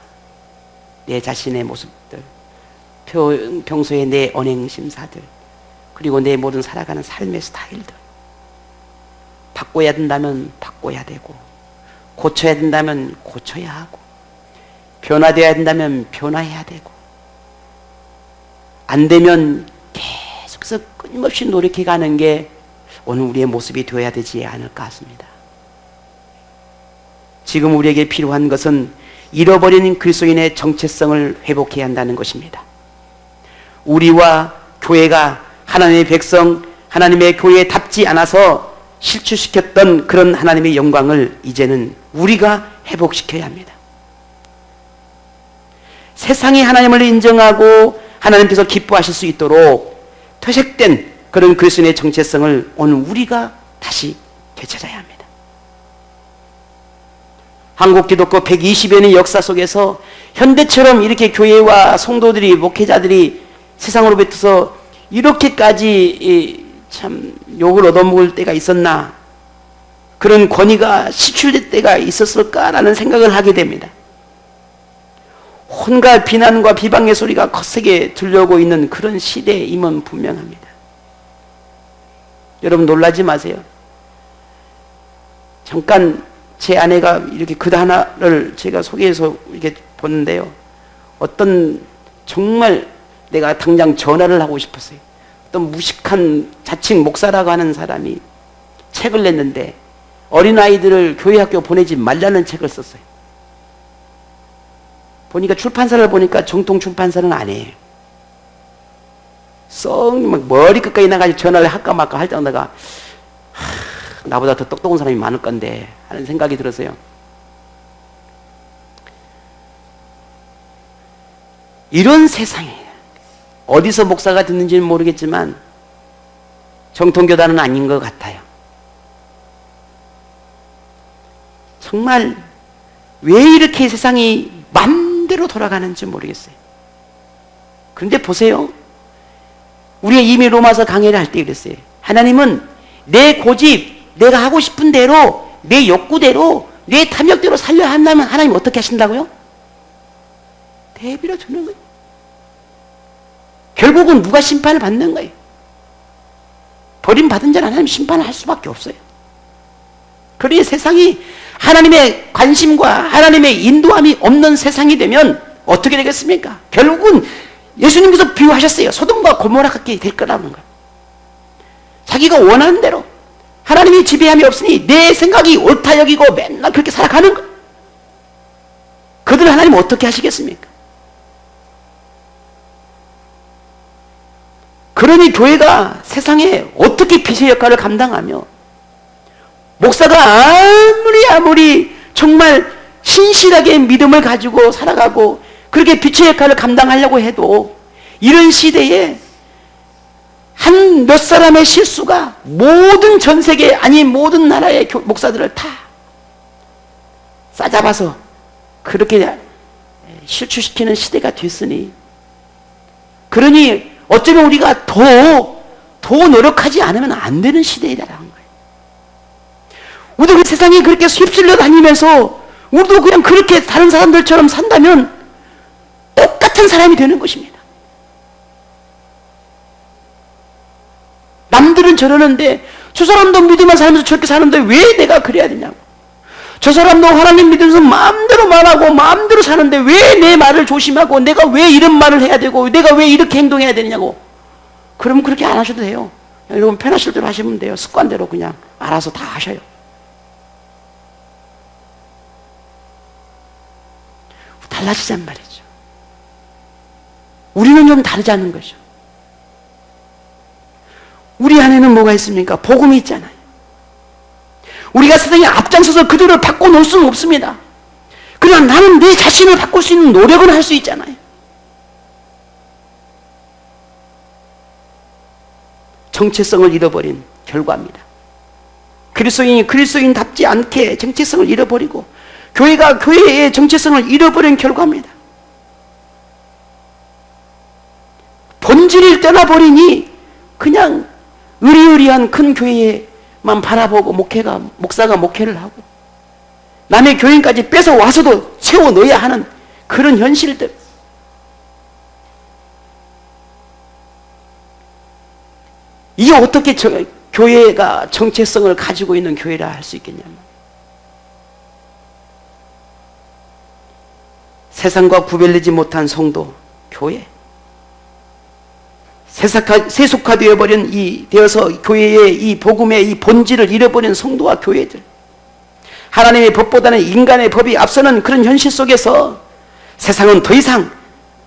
내 자신의 모습들, 평소에 내 언행심사들, 그리고 내 모든 살아가는 삶의 스타일들, 바꿔야 된다면 바꿔야 되고, 고쳐야 된다면 고쳐야 하고, 변화되어야 된다면 변화해야 되고, 안 되면 계속해서 끊임없이 노력해가는 게 오늘 우리의 모습이 되어야 되지 않을까 싶습니다. 지금 우리에게 필요한 것은 잃어버린 그리스도인의 정체성을 회복해야 한다는 것입니다. 우리와 교회가 하나님의 백성, 하나님의 교회에 답지 않아서 실추시켰던 그런 하나님의 영광을 이제는 우리가 회복시켜야 합니다. 세상이 하나님을 인정하고 하나님께서 기뻐하실 수 있도록 퇴색된 그런 그리스도인의 정체성을 오늘 우리가 다시 되찾아야 합니다. 한국 기독교 120여 년의 역사 속에서 현대처럼 이렇게 교회와 성도들이, 목회자들이 세상으로부터 이렇게까지 참 욕을 얻어먹을 때가 있었나, 그런 권위가 시출될 때가 있었을까라는 생각을 하게 됩니다. 온갖 비난과 비방의 소리가 거세게 들려오고 있는 그런 시대임은 분명합니다. 여러분 놀라지 마세요. 잠깐 제 아내가 이렇게 글 하나를 제가 소개해서 이렇게 보는데요. 어떤 정말 내가 당장 전화를 하고 싶었어요. 어떤 무식한 자칭 목사라고 하는 사람이 책을 냈는데 어린아이들을 교회 학교 보내지 말라는 책을 썼어요. 보니까 출판사를 보니까 정통 출판사는 아니에요. 막 머리 끝까지 나가지고 전화를 할까 말까 할 때마다 나보다 더 똑똑한 사람이 많을 건데 하는 생각이 들었어요. 이런 세상에 어디서 목사가 듣는지는 모르겠지만 정통교단은 아닌 것 같아요. 정말 왜 이렇게 세상이 맘대로 돌아가는지 모르겠어요. 그런데 보세요. 우리가 이미 로마서 강해를 할 때 그랬어요. 하나님은 내 고집, 내가 하고 싶은 대로, 내 욕구대로, 내 탐욕대로 살려 한다면 하나님 어떻게 하신다고요? 내버려 두는 거예요. 결국은 누가 심판을 받는 거예요? 버림받은 자는 하나님 심판을 할 수밖에 없어요. 그러니 세상이 하나님의 관심과 하나님의 인도함이 없는 세상이 되면 어떻게 되겠습니까? 결국은 예수님께서 비유하셨어요. 소돔과 고모라 같게 될 거라는 거예요. 자기가 원하는 대로 하나님이 지배함이 없으니 내 생각이 옳다 여기고 맨날 그렇게 살아가는 거예요. 그들 하나님 어떻게 하시겠습니까? 그러니 교회가 세상에 어떻게 빛의 역할을 감당하며 목사가 아무리 정말 신실하게 믿음을 가지고 살아가고 그렇게 빛의 역할을 감당하려고 해도 이런 시대에 한 몇 사람의 실수가 모든 전 세계 아니 모든 나라의 목사들을 다 싸잡아서 그렇게 실추시키는 시대가 됐으니, 그러니 어쩌면 우리가 더 노력하지 않으면 안 되는 시대이라는 거예요. 우리도 그 세상에 그렇게 휩쓸려 다니면서 우리도 그냥 그렇게 다른 사람들처럼 산다면 똑같은 사람이 되는 것입니다. 남들은 저러는데 저 사람도 믿음만 살면서 저렇게 사는데 왜 내가 그래야 되냐고. 저 사람도 하나님 믿으면서 마음대로 말하고 마음대로 사는데 왜 내 말을 조심하고 내가 왜 이런 말을 해야 되고 내가 왜 이렇게 행동해야 되냐고. 그러면 그렇게 안 하셔도 돼요. 여러분 편하실 대로 하시면 돼요. 습관대로 그냥 알아서 다 하셔요. 달라지잔 말이죠. 우리는 좀 다르자는 거죠. 우리 안에는 뭐가 있습니까? 복음이 있잖아요. 우리가 세상에 앞장서서 그들을 바꿔놓을 수는 없습니다. 그러나 나는 내 자신을 바꿀 수 있는 노력은 할 수 있잖아요. 정체성을 잃어버린 결과입니다. 그리스도인이 그리스도인답지 않게 정체성을 잃어버리고 교회가 교회의 정체성을 잃어버린 결과입니다. 본질을 떠나버리니 그냥 의리의리한 큰 교회에만 바라보고 목사가 목회를 하고 남의 교인까지 뺏어 와서도 세워 넣어야 하는 그런 현실들. 이게 어떻게 교회가 정체성을 가지고 있는 교회라 할 수 있겠냐면, 세상과 구별되지 못한 성도, 교회, 세속화되어 버린 되어서 교회의 이 복음의 이 본질을 잃어버린 성도와 교회들, 하나님의 법보다는 인간의 법이 앞서는 그런 현실 속에서 세상은 더 이상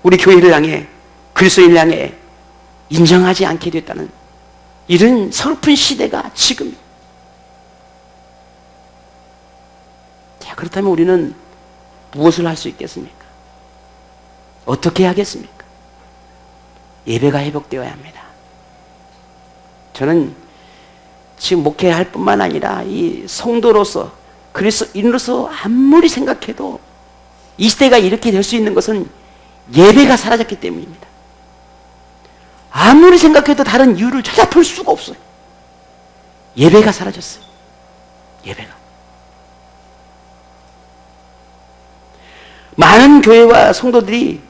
우리 교회를 향해, 그리스도인을 향해 인정하지 않게 됐다는 이런 슬픈 시대가 지금. 자, 그렇다면 우리는 무엇을 할 수 있겠습니까? 어떻게 하겠습니까? 예배가 회복되어야 합니다. 저는 지금 목회할 뿐만 아니라 이 성도로서 그리스도인으로서 아무리 생각해도 이 시대가 이렇게 될 수 있는 것은 예배가 사라졌기 때문입니다. 아무리 생각해도 다른 이유를 찾아볼 수가 없어요. 예배가 사라졌어요. 예배가. 많은 교회와 성도들이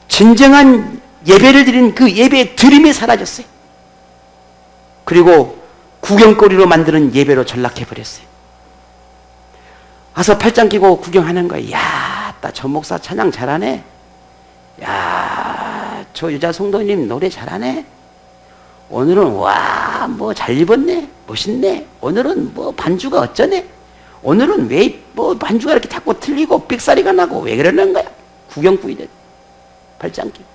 진정한 예배를 드리는 그 예배의 드림이 사라졌어요. 그리고 구경거리로 만드는 예배로 전락해버렸어요. 와서 팔짱 끼고 구경하는 거예요. 야, 저 목사 찬양 잘하네. 야, 저 여자 성도님 노래 잘하네. 오늘은 와, 뭐 잘 입었네. 멋있네. 오늘은 뭐 반주가 어쩌네. 오늘은 왜 뭐 반주가 이렇게 자꾸 틀리고 삑사리가 나고 왜 그러는 거야. 구경꾼이들. 팔짱 끼고.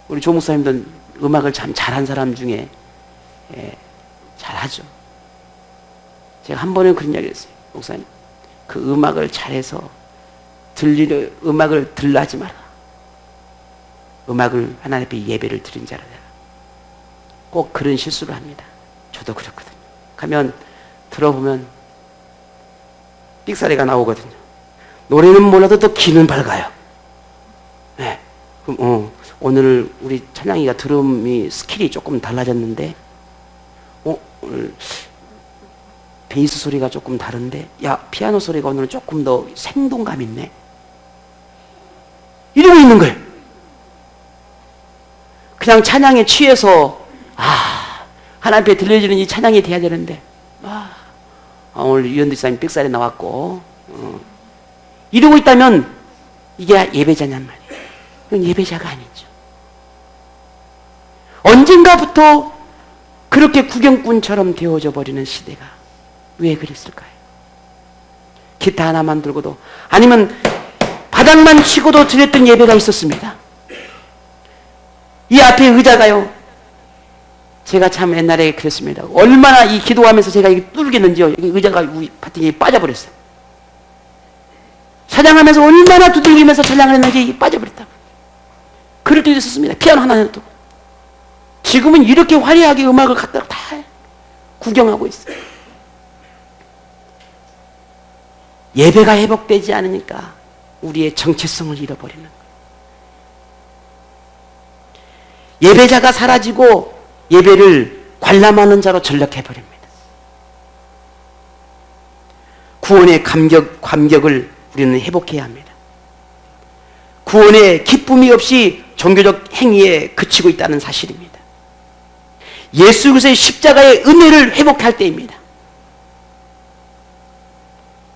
우리 조 목사님도 음악을 참 잘한 사람 중에 잘하죠. 제가 한 번은 그런 이야기를 했어요. 목사님, 그 음악을 잘해서 음악을 들라 하지 마라. 음악을 하나님 앞에 예배를 드린 자라. 꼭 그런 실수를 합니다. 저도 그렇거든요. 가면 들어보면 삑사리가 나오거든요. 노래는 몰라도 또 귀는 밝아요. 네. 그럼 오늘 우리 찬양이가 드럼이 스킬이 조금 달라졌는데, 오늘 베이스 소리가 조금 다른데, 야, 피아노 소리가 오늘 조금 더 생동감 있네. 이러고 있는 거예요. 그냥 찬양에 취해서, 하나님 앞에 들려지는 이 찬양이 돼야 되는데, 오늘 유현도 지사님 삑사리 나왔고, 이러고 있다면, 이게 예배자냔 말이에요. 이건 예배자가 아니죠. 언젠가부터 그렇게 구경꾼처럼 되어져 버리는 시대가 왜 그랬을까요? 기타 하나만 들고도, 아니면 바닥만 치고도 드렸던 예배가 있었습니다. 이 앞에 의자가요, 제가 참 옛날에 그랬습니다. 얼마나 이 기도하면서 제가 이게 뚫겠는지요. 여기 의자가 파팅이 빠져버렸어요. 찬양하면서 얼마나 두들기면서 찬양을 했는지 빠져버렸다고. 그럴 때도 있었습니다. 피아노 하나 해도. 지금은 이렇게 화려하게 음악을 갖다가 다 구경하고 있어요. 예배가 회복되지 않으니까 우리의 정체성을 잃어버리는 거예요. 예배자가 사라지고 예배를 관람하는 자로 전락해버립니다. 구원의 감격을 우리는 회복해야 합니다. 구원의 기쁨이 없이 종교적 행위에 그치고 있다는 사실입니다. 예수 그리스도의 십자가의 은혜를 회복할 때입니다.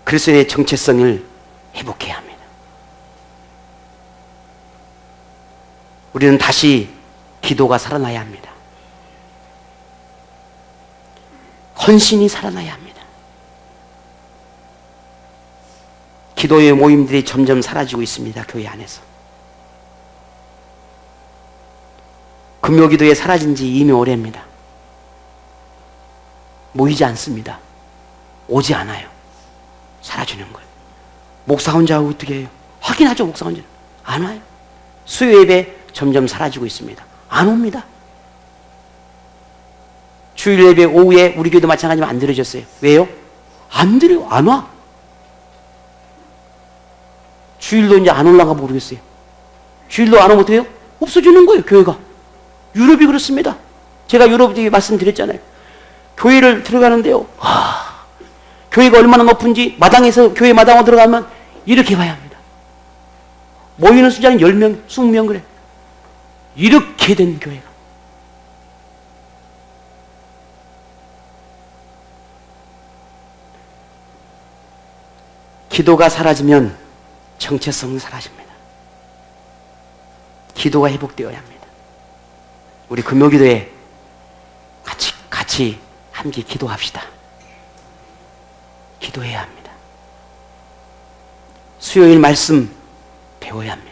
그리스도의 정체성을 회복해야 합니다. 우리는 다시 기도가 살아나야 합니다. 헌신이 살아나야 합니다. 기도의 모임들이 점점 사라지고 있습니다. 교회 안에서. 금요기도에 사라진 지 이미 오래입니다. 모이지 않습니다. 오지 않아요. 사라지는 거예요. 목사 혼자 하고 어떻게 해요? 확인하죠. 목사 혼자. 안 와요. 수요 예배 점점 사라지고 있습니다. 안 옵니다. 주일 예배 오후에 우리 교회도 마찬가지로 안 들어졌어요. 왜요? 안 들어요. 안 와. 주일도 이제 안 올라가 모르겠어요. 주일도 안 오면 어떻게 해요? 없어지는 거예요. 교회가. 유럽이 그렇습니다. 제가 유럽 얘기 말씀드렸잖아요. 교회를 들어가는데요. 교회가 얼마나 높은지 마당에서 교회 마당으로 들어가면 이렇게 봐야 합니다. 모이는 숫자는 10명, 20명 그래. 이렇게 된 교회가. 기도가 사라지면 정체성은 사라집니다. 기도가 회복되어야 합니다. 우리 금요기도에 같이 함께 기도합시다. 기도해야 합니다. 수요일 말씀 배워야 합니다.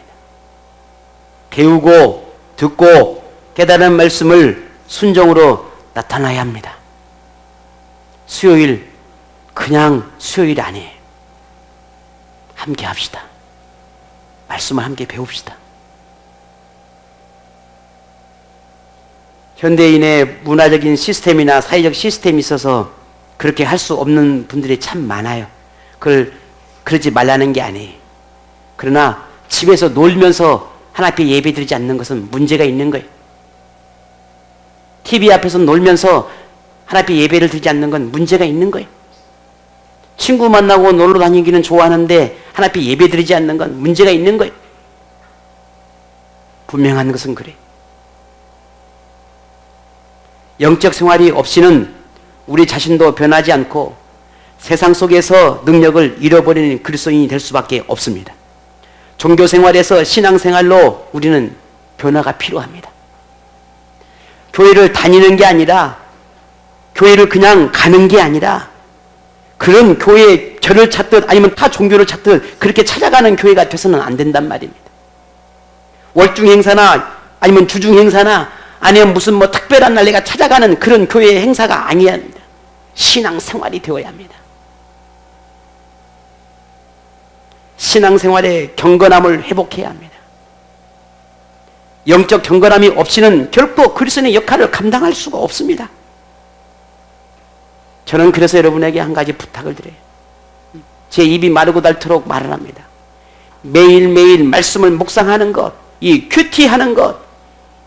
배우고 듣고 깨달은 말씀을 순종으로 나타나야 합니다. 수요일 그냥 수요일이 아니에요. 함께 합시다. 말씀을 함께 배웁시다. 현대인의 문화적인 시스템이나 사회적 시스템이 있어서 그렇게 할 수 없는 분들이 참 많아요. 그러지 말라는 게 아니에요. 그러나 집에서 놀면서 하나님 앞에 예배 드리지 않는 것은 문제가 있는 거예요. TV 앞에서 놀면서 하나님 앞에 예배를 드리지 않는 건 문제가 있는 거예요. 친구 만나고 놀러 다니기는 좋아하는데 하나님 앞에 예배 드리지 않는 건 문제가 있는 거예요. 분명한 것은 그래요. 영적 생활이 없이는 우리 자신도 변하지 않고 세상 속에서 능력을 잃어버리는 그리스도인이 될 수밖에 없습니다. 종교 생활에서 신앙 생활로 우리는 변화가 필요합니다. 교회를 다니는 게 아니라, 교회를 그냥 가는 게 아니라, 그런 교회 저를 찾듯 아니면 타 종교를 찾듯 그렇게 찾아가는 교회가 돼서는 안 된단 말입니다. 월중 행사나 아니면 주중 행사나 아니면 무슨 뭐 특별한 날 내가 찾아가는 그런 교회 행사가 아니어야 합니다. 신앙생활이 되어야 합니다. 신앙생활의 경건함을 회복해야 합니다. 영적 경건함이 없이는 결코 그리스도인의 역할을 감당할 수가 없습니다. 저는 그래서 여러분에게 한 가지 부탁을 드려요. 제 입이 마르고 닳도록 말을 합니다. 매일매일 말씀을 묵상하는 것, 이 큐티하는 것,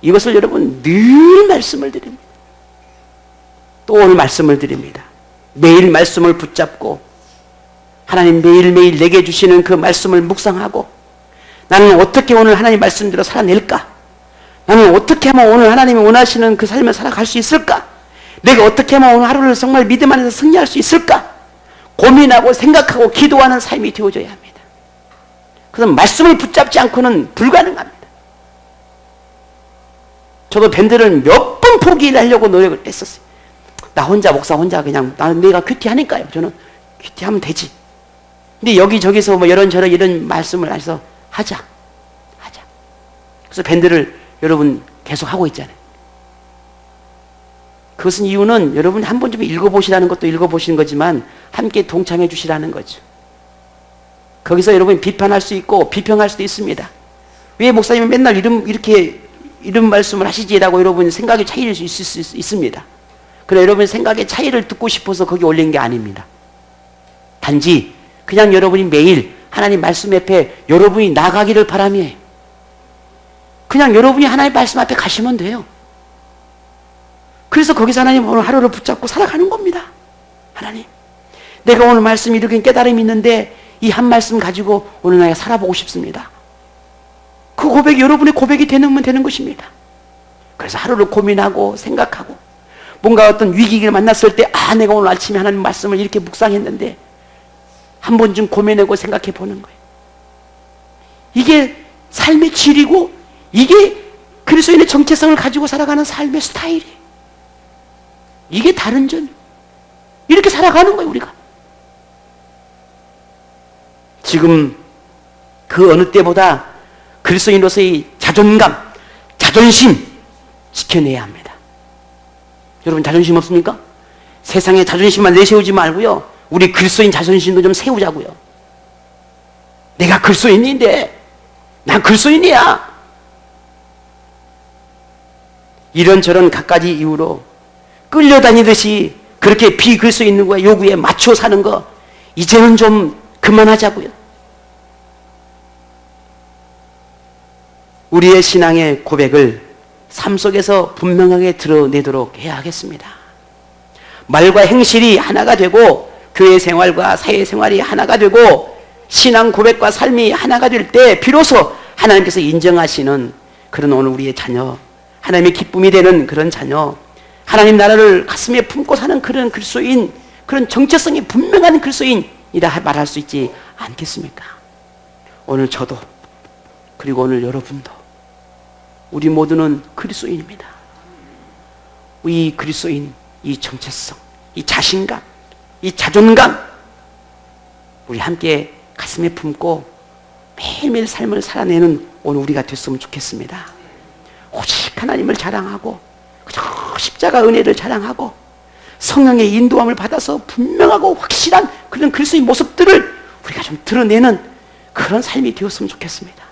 이것을 여러분 늘 말씀을 드립니다. 또 오늘 말씀을 드립니다. 매일 말씀을 붙잡고 하나님 매일매일 내게 주시는 그 말씀을 묵상하고 나는 어떻게 오늘 하나님 말씀대로 살아낼까? 나는 어떻게 하면 오늘 하나님이 원하시는 그 삶을 살아갈 수 있을까? 내가 어떻게 하면 오늘 하루를 정말 믿음 안에서 승리할 수 있을까? 고민하고 생각하고 기도하는 삶이 되어져야 합니다. 그래서 말씀을 붙잡지 않고는 불가능합니다. 저도 밴드를 몇 번 포기하려고 노력을 했었어요. 나 혼자 목사 혼자 그냥 나는 내가 큐티하니까요. 저는 큐티하면 되지. 근데 여기저기서 뭐 이런저런 이런 말씀을 해서 하자. 그래서 밴드를 여러분 계속 하고 있잖아요. 그것은 이유는 여러분 한 번 좀 읽어보시라는 것도 읽어보시는 거지만 함께 동참해 주시라는 거죠. 거기서 여러분 비판할 수 있고 비평할 수도 있습니다. 왜 목사님이 맨날 이런 말씀을 하시지라고 여러분 생각의 차이일 수 있습니다. 그래 여러분 생각의 차이를 듣고 싶어서 거기 올린 게 아닙니다. 단지 그냥 여러분이 매일 하나님 말씀 앞에 여러분이 나가기를 바라며 그냥 여러분이 하나님 말씀 앞에 가시면 돼요. 그래서 거기서 하나님 오늘 하루를 붙잡고 살아가는 겁니다. 하나님 내가 오늘 말씀 이렇게 깨달음이 있는데 이 한 말씀 가지고 오늘 내가 살아보고 싶습니다. 그 고백이 여러분의 고백이 되면 되는 것입니다. 그래서 하루를 고민하고 생각하고 뭔가 어떤 위기를 만났을 때 내가 오늘 아침에 하나님 말씀을 이렇게 묵상했는데 한 번쯤 고민하고 생각해 보는 거예요. 이게 삶의 질이고 이게 그리스도인의 정체성을 가지고 살아가는 삶의 스타일이에요. 이게 다른 점. 이렇게 살아가는 거예요, 우리가. 지금 그 어느 때보다 그리스도인으로서의 자존감, 자존심 지켜내야 합니다. 여러분 자존심 없습니까? 세상에 자존심만 내세우지 말고요. 우리 그리스도인 자존심도 좀 세우자고요. 내가 그리스도인인데, 난 그리스도인이야. 이런저런 갖가지 이유로 끌려다니듯이 그렇게 비그리스도인과 요구에 맞춰 사는 거 이제는 좀 그만하자고요. 우리의 신앙의 고백을 삶 속에서 분명하게 드러내도록 해야 하겠습니다. 말과 행실이 하나가 되고 교회 생활과 사회 생활이 하나가 되고 신앙 고백과 삶이 하나가 될 때 비로소 하나님께서 인정하시는 그런 오늘 우리의 자녀, 하나님의 기쁨이 되는 그런 자녀, 하나님 나라를 가슴에 품고 사는 그런 그리스도인, 그런 정체성이 분명한 그리스도인이라 말할 수 있지 않겠습니까? 오늘 저도 그리고 오늘 여러분도 우리 모두는 그리스도인입니다. 이 그리스도인, 이 정체성, 이 자신감, 이 자존감 우리 함께 가슴에 품고 매일매일 삶을 살아내는 오늘 우리가 됐으면 좋겠습니다. 오직 하나님을 자랑하고 그저 십자가 은혜를 자랑하고 성령의 인도함을 받아서 분명하고 확실한 그런 그리스도의 모습들을 우리가 좀 드러내는 그런 삶이 되었으면 좋겠습니다.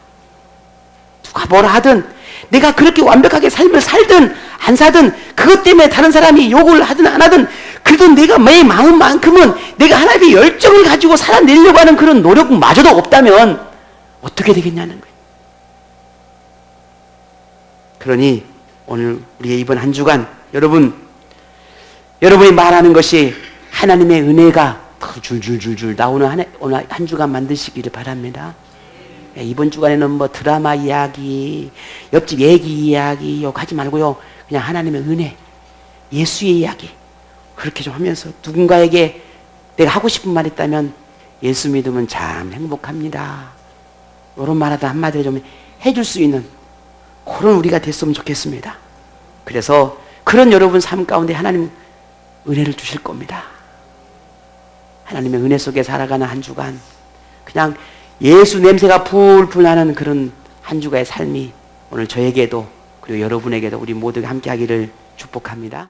누가 뭐라 하든 내가 그렇게 완벽하게 삶을 살든 안 살든 그것 때문에 다른 사람이 욕을 하든 안 하든 그래도 내가 내 마음만큼은 내가 하나님의 열정을 가지고 살아내려고 하는 그런 노력마저도 없다면 어떻게 되겠냐는 거예요. 그러니 오늘 우리의 이번 한 주간 여러분이 말하는 것이 하나님의 은혜가 줄줄줄줄 나오는 오늘 한 주간 만드시기를 바랍니다. 이번 주간에는 뭐 드라마 이야기, 옆집 얘기 이야기 욕하지 말고요. 그냥 하나님의 은혜, 예수의 이야기 그렇게 좀 하면서 누군가에게 내가 하고 싶은 말 있다면 예수 믿으면 참 행복합니다. 이런 말하다 한마디를 좀 해줄 수 있는 그런 우리가 됐으면 좋겠습니다. 그래서 그런 여러분 삶 가운데 하나님 은혜를 주실 겁니다. 하나님의 은혜 속에 살아가는 한 주간 그냥 예수 냄새가 풀풀 나는 그런 한 주간의 삶이 오늘 저에게도 그리고 여러분에게도 우리 모두가 함께 하기를 축복합니다.